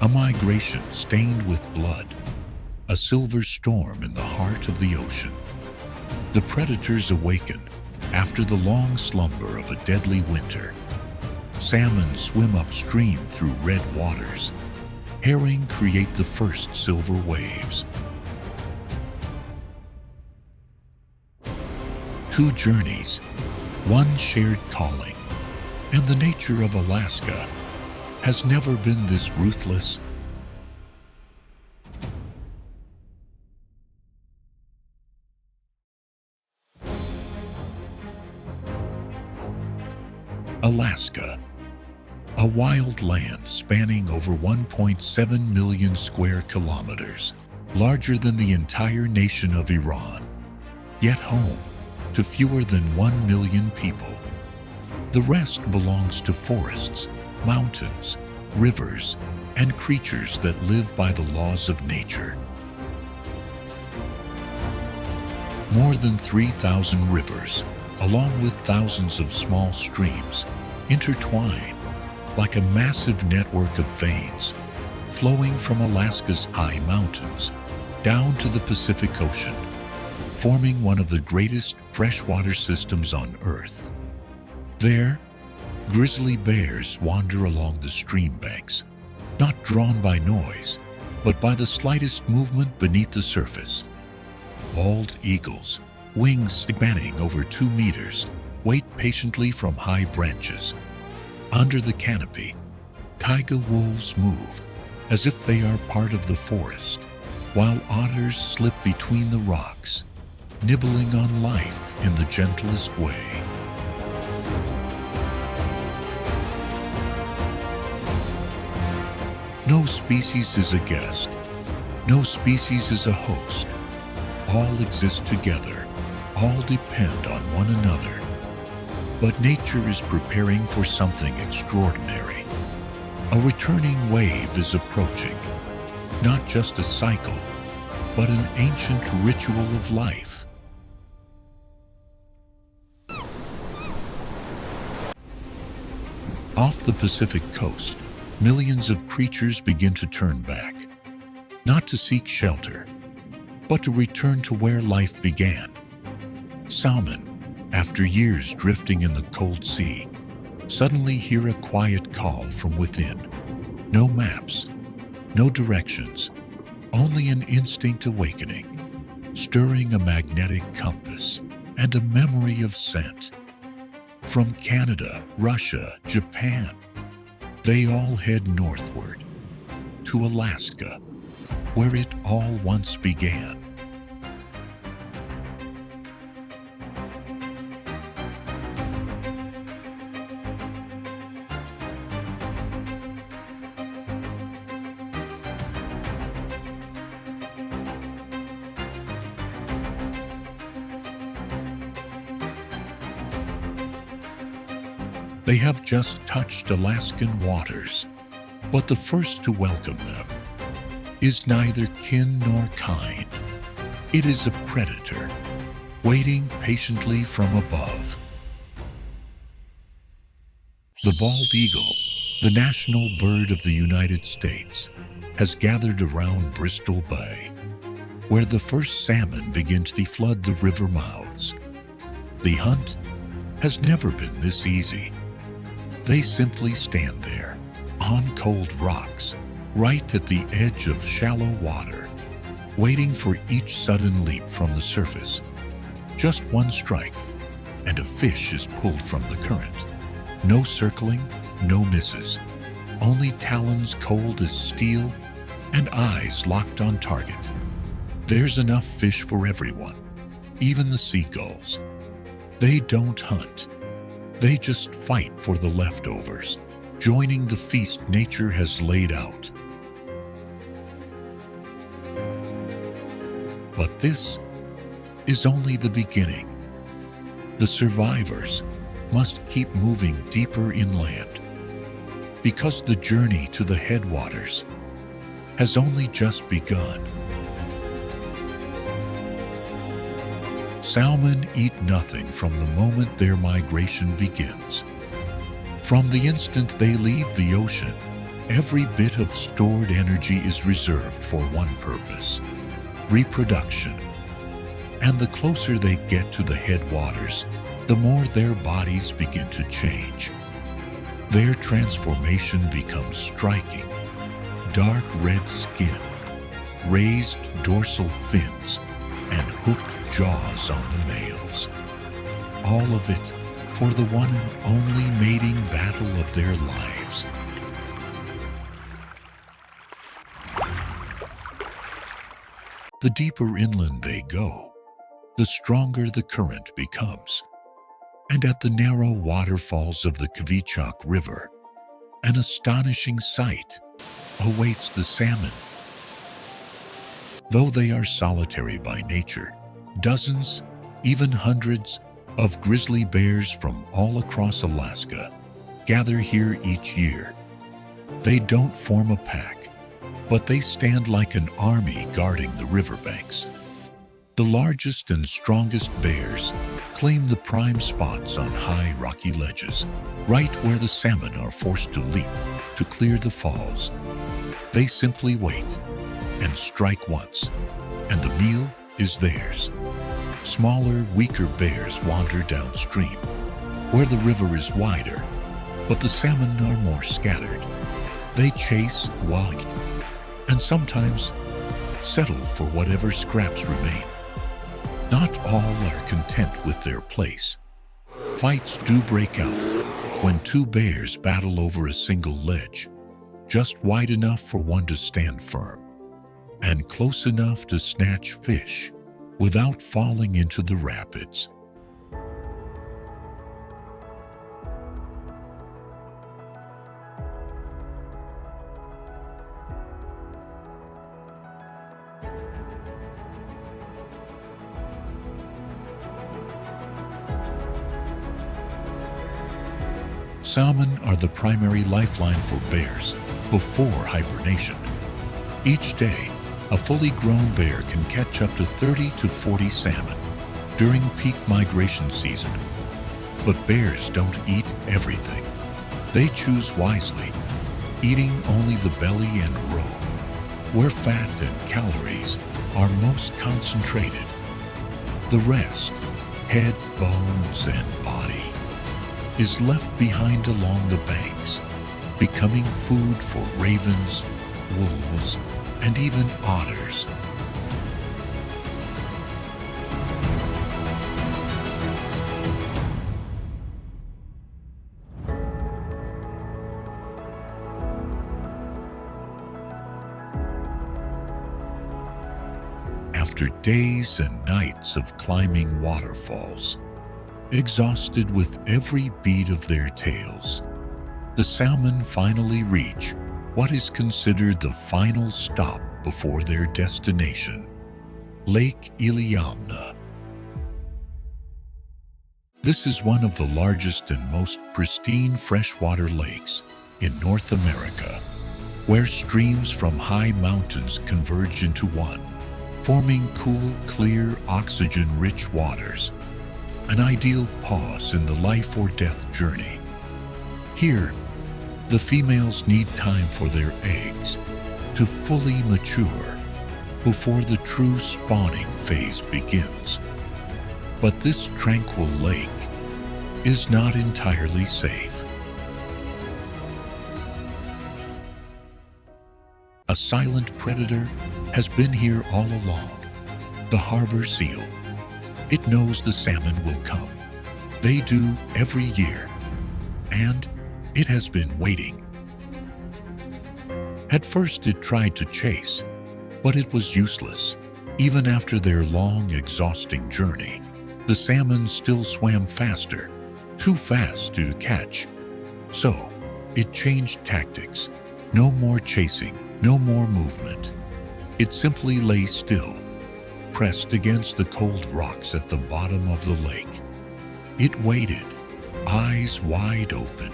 A migration stained with blood, a silver storm in the heart of the ocean. The predators awaken after the long slumber of a deadly winter. Salmon swim upstream through red waters. Herring create the first silver waves. Two journeys, one shared calling, and the nature of Alaska has never been this ruthless. Alaska, a wild land spanning over 1.7 million square kilometers, larger than the entire nation of Iran, yet home to fewer than 1 million people. The rest belongs to forests, mountains, rivers, and creatures that live by the laws of nature. More than 3,000 rivers, along with thousands of small streams, intertwine like a massive network of veins flowing from Alaska's high mountains down to the Pacific Ocean, forming one of the greatest freshwater systems on Earth. There, grizzly bears wander along the stream banks, not drawn by noise, but by the slightest movement beneath the surface. Bald eagles, wings spanning over 2 meters, wait patiently from high branches. Under the canopy, taiga wolves move as if they are part of the forest, while otters slip between the rocks, nibbling on life in the gentlest way. No species is a guest. No species is a host. All exist together. All depend on one another. But nature is preparing for something extraordinary. A returning wave is approaching. Not just a cycle, but an ancient ritual of life. Off the Pacific coast, millions of creatures begin to turn back, not to seek shelter, but to return to where life began. Salmon, after years drifting in the cold sea, suddenly hear a quiet call from within. No maps, no directions, only an instinct awakening, stirring a magnetic compass and a memory of scent. From Canada, Russia, Japan, they all head northward, to Alaska, where it all once began. They have just touched Alaskan waters, but the first to welcome them is neither kin nor kind. It is a predator, waiting patiently from above. The bald eagle, the national bird of the United States, has gathered around Bristol Bay, where the first salmon begin to flood the river mouths. The hunt has never been this easy. They simply stand there, on cold rocks, right at the edge of shallow water, waiting for each sudden leap from the surface. Just one strike, and a fish is pulled from the current. No circling, no misses, only talons cold as steel and eyes locked on target. There's enough fish for everyone, even the seagulls. They don't hunt. They just fight for the leftovers, joining the feast nature has laid out. But this is only the beginning. The survivors must keep moving deeper inland, because the journey to the headwaters has only just begun. Salmon eat nothing from the moment their migration begins. From the instant they leave the ocean, Every bit of stored energy is reserved for one purpose: reproduction. And the closer they get to the headwaters, the more their bodies begin to change. Their transformation becomes striking. Dark red skin, raised dorsal fins, and hooked jaws on the males. All of it for the one and only mating battle of their lives. The deeper inland they go, the stronger the current becomes. And at the narrow waterfalls of the Kvichak River, an astonishing sight awaits the salmon. Though they are solitary by nature, dozens, even hundreds, of grizzly bears from all across Alaska gather here each year. They don't form a pack, but they stand like an army guarding the riverbanks. The largest and strongest bears claim the prime spots on high rocky ledges, right where the salmon are forced to leap to clear the falls. They simply wait and strike once, and the meal is theirs. Smaller, weaker bears wander downstream, where the river is wider, but the salmon are more scattered. They chase, walk, and sometimes settle for whatever scraps remain. Not all are content with their place. Fights do break out when two bears battle over a single ledge, just wide enough for one to stand firm, and close enough to snatch fish without falling into the rapids. Salmon are the primary lifeline for bears before hibernation. Each day, a fully grown bear can catch up to 30 to 40 salmon during peak migration season. But bears don't eat everything. They choose wisely, eating only the belly and roe, where fat and calories are most concentrated. The rest, head, bones, and body, is left behind along the banks, becoming food for ravens, wolves, and even otters. After days and nights of climbing waterfalls, exhausted with every beat of their tails, the salmon finally reach what is considered the final stop before their destination, Lake Iliamna. This is one of the largest and most pristine freshwater lakes in North America, where streams from high mountains converge into one, forming cool, clear, oxygen-rich waters. An ideal pause in the life or death journey. Here, the females need time for their eggs to fully mature before the true spawning phase begins. But this tranquil lake is not entirely safe. A silent predator has been here all along, the harbor seal. It knows the salmon will come. They do every year, and it has been waiting. At first it tried to chase, but it was useless. Even after their long, exhausting journey, the salmon still swam faster, too fast to catch. So, it changed tactics. No more chasing, no more movement. It simply lay still, pressed against the cold rocks at the bottom of the lake. It waited, eyes wide open,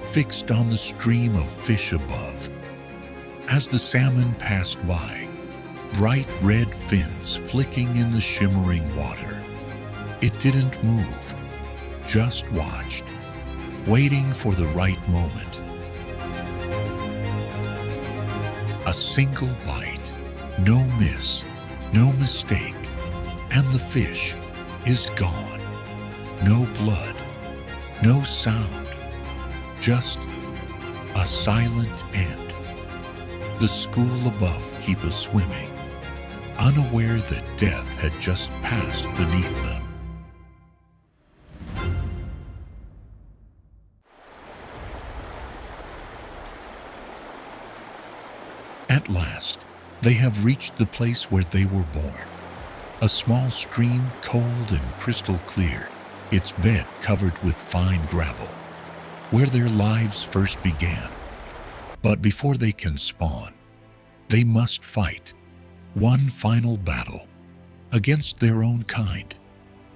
fixed on the stream of fish above. As the salmon passed by, bright red fins flicking in the shimmering water, it didn't move, just watched, waiting for the right moment. A single bite, no miss, no mistake, and the fish is gone. No blood, no sound, just a silent end. The school above keep us swimming, unaware that death had just passed beneath them. At last, they have reached the place where they were born. A small stream, cold and crystal clear, its bed covered with fine gravel, where their lives first began. But before they can spawn, they must fight one final battle against their own kind.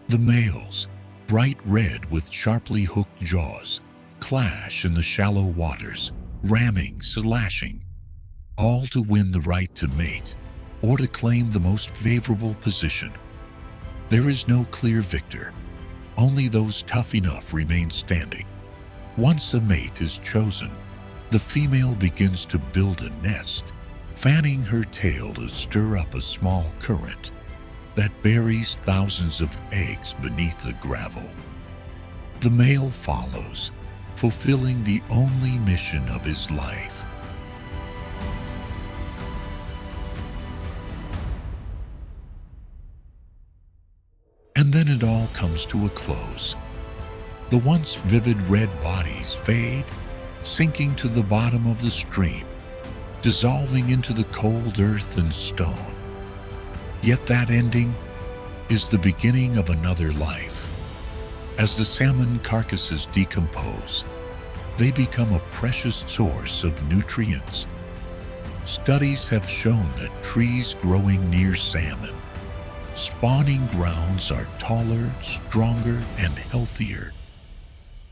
The males, bright red with sharply hooked jaws, clash in the shallow waters, ramming, slashing, all to win the right to mate or to claim the most favorable position. There is no clear victor. Only those tough enough remain standing. Once a mate is chosen, the female begins to build a nest, fanning her tail to stir up a small current that buries thousands of eggs beneath the gravel. The male follows, fulfilling the only mission of his life. And then it all comes to a close. The once vivid red bodies fade, sinking to the bottom of the stream, dissolving into the cold earth and stone. Yet that ending is the beginning of another life. As the salmon carcasses decompose, they become a precious source of nutrients. Studies have shown that trees growing near salmon spawning grounds are taller, stronger, and healthier.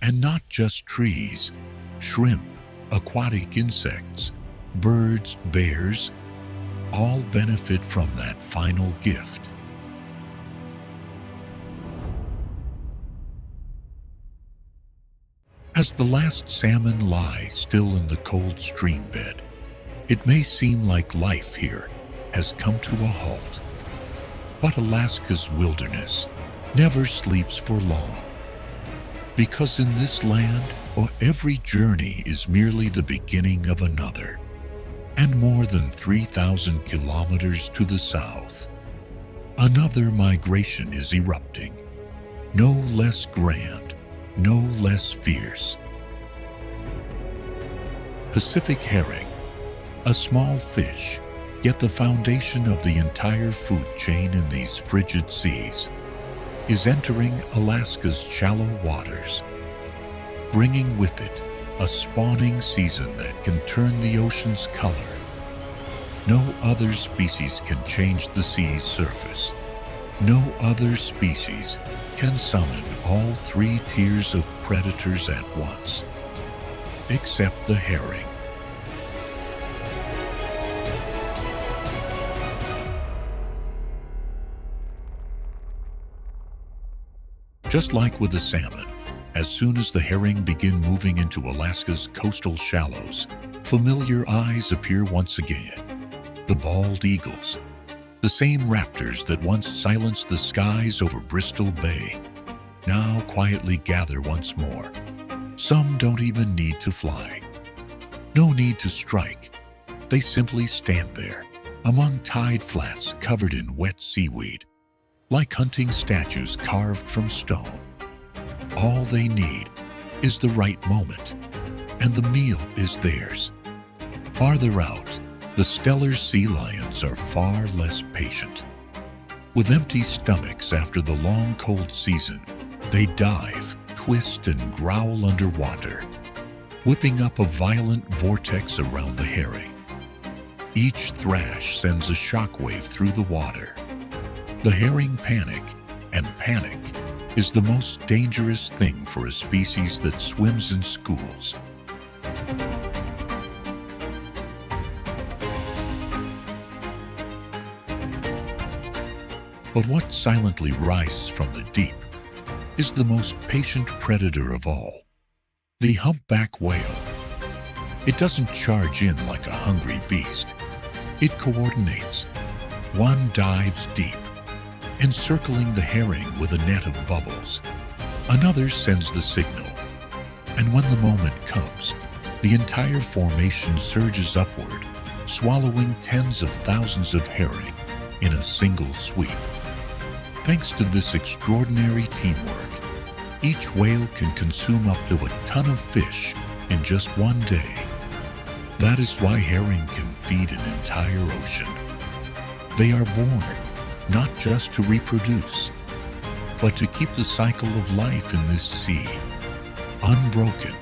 And not just trees, shrimp, aquatic insects, birds, bears, all benefit from that final gift. As the last salmon lie still in the cold stream bed, it may seem like life here has come to a halt. But Alaska's wilderness never sleeps for long, because in this land, every journey is merely the beginning of another. And more than 3,000 kilometers to the south, another migration is erupting, no less grand, no less fierce. Pacific herring, a small fish, yet the foundation of the entire food chain in these frigid seas, is entering Alaska's shallow waters, bringing with it a spawning season that can turn the ocean's color. No other species can change the sea's surface. No other species can summon all three tiers of predators at once, except the herring. Just like with the salmon, as soon as the herring begin moving into Alaska's coastal shallows, familiar eyes appear once again. The bald eagles, the same raptors that once silenced the skies over Bristol Bay, now quietly gather once more. Some don't even need to fly. No need to strike. They simply stand there, among tide flats covered in wet seaweed, like hunting statues carved from stone. All they need is the right moment, and the meal is theirs. Farther out, the stellar sea lions are far less patient. With empty stomachs after the long cold season, they dive, twist, and growl underwater, whipping up a violent vortex around the herring. Each thrash sends a shockwave through the water. The herring panic, and panic is the most dangerous thing for a species that swims in schools. But what silently rises from the deep is the most patient predator of all, the humpback whale. It doesn't charge in like a hungry beast. It coordinates. One dives deep, encircling the herring with a net of bubbles. Another sends the signal, and when the moment comes, the entire formation surges upward, swallowing tens of thousands of herring in a single sweep. Thanks to this extraordinary teamwork, each whale can consume up to a ton of fish in just one day. That is why herring can feed an entire ocean. They are born not just to reproduce, but to keep the cycle of life in this sea unbroken.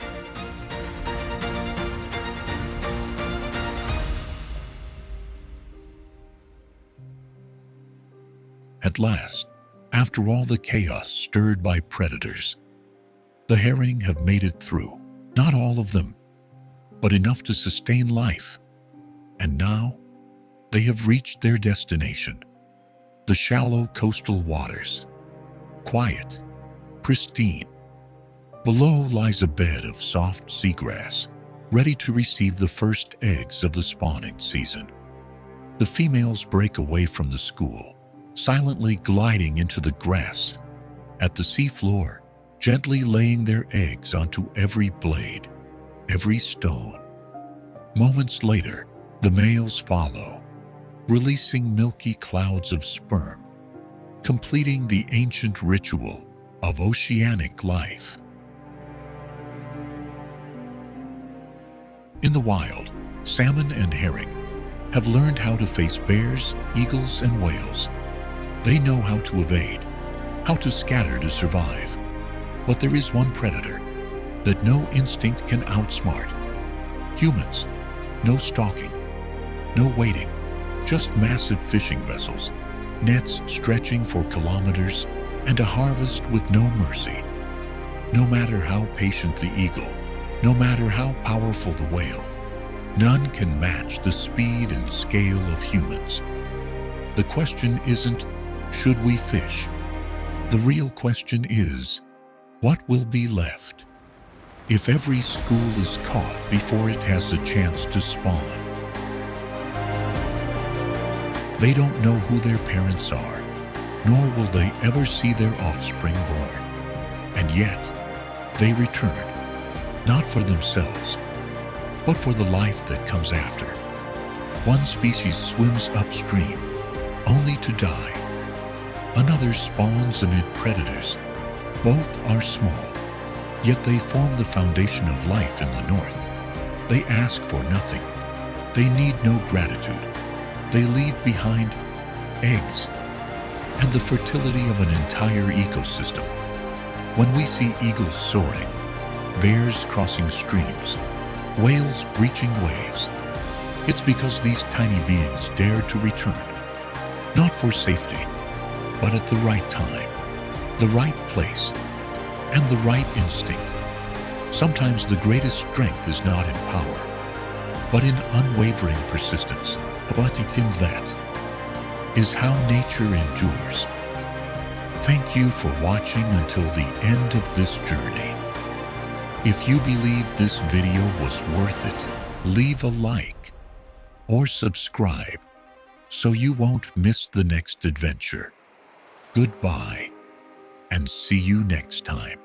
At last, after all the chaos stirred by predators, the herring have made it through. Not all of them, but enough to sustain life. And now, they have reached their destination, the shallow coastal waters. Quiet, pristine. Below lies a bed of soft seagrass, ready to receive the first eggs of the spawning season. The females break away from the school, silently gliding into the grass at the seafloor, gently laying their eggs onto every blade, every stone. Moments later, the males follow, releasing milky clouds of sperm, completing the ancient ritual of oceanic life. In the wild, salmon and herring have learned how to face bears, eagles, and whales. They know how to evade, how to scatter to survive. But there is one predator that no instinct can outsmart. Humans. No stalking, no waiting, just massive fishing vessels, nets stretching for kilometers, and a harvest with no mercy. No matter how patient the eagle, no matter how powerful the whale, none can match the speed and scale of humans. The question isn't, should we fish? The real question is, what will be left if every school is caught before it has a chance to spawn? They don't know who their parents are, nor will they ever see their offspring born. And yet, they return, not for themselves, but for the life that comes after. One species swims upstream, only to die. Another spawns amid predators. Both are small, yet they form the foundation of life in the north. They ask for nothing. They need no gratitude. They leave behind eggs and the fertility of an entire ecosystem. When we see eagles soaring, bears crossing streams, whales breaching waves, it's because these tiny beings dare to return, not for safety, but at the right time, the right place, and the right instinct. Sometimes the greatest strength is not in power, but in unwavering persistence. But in that is how nature endures. Thank you for watching until the end of this journey. If you believe this video was worth it, leave a like or subscribe so you won't miss the next adventure. Goodbye, and see you next time.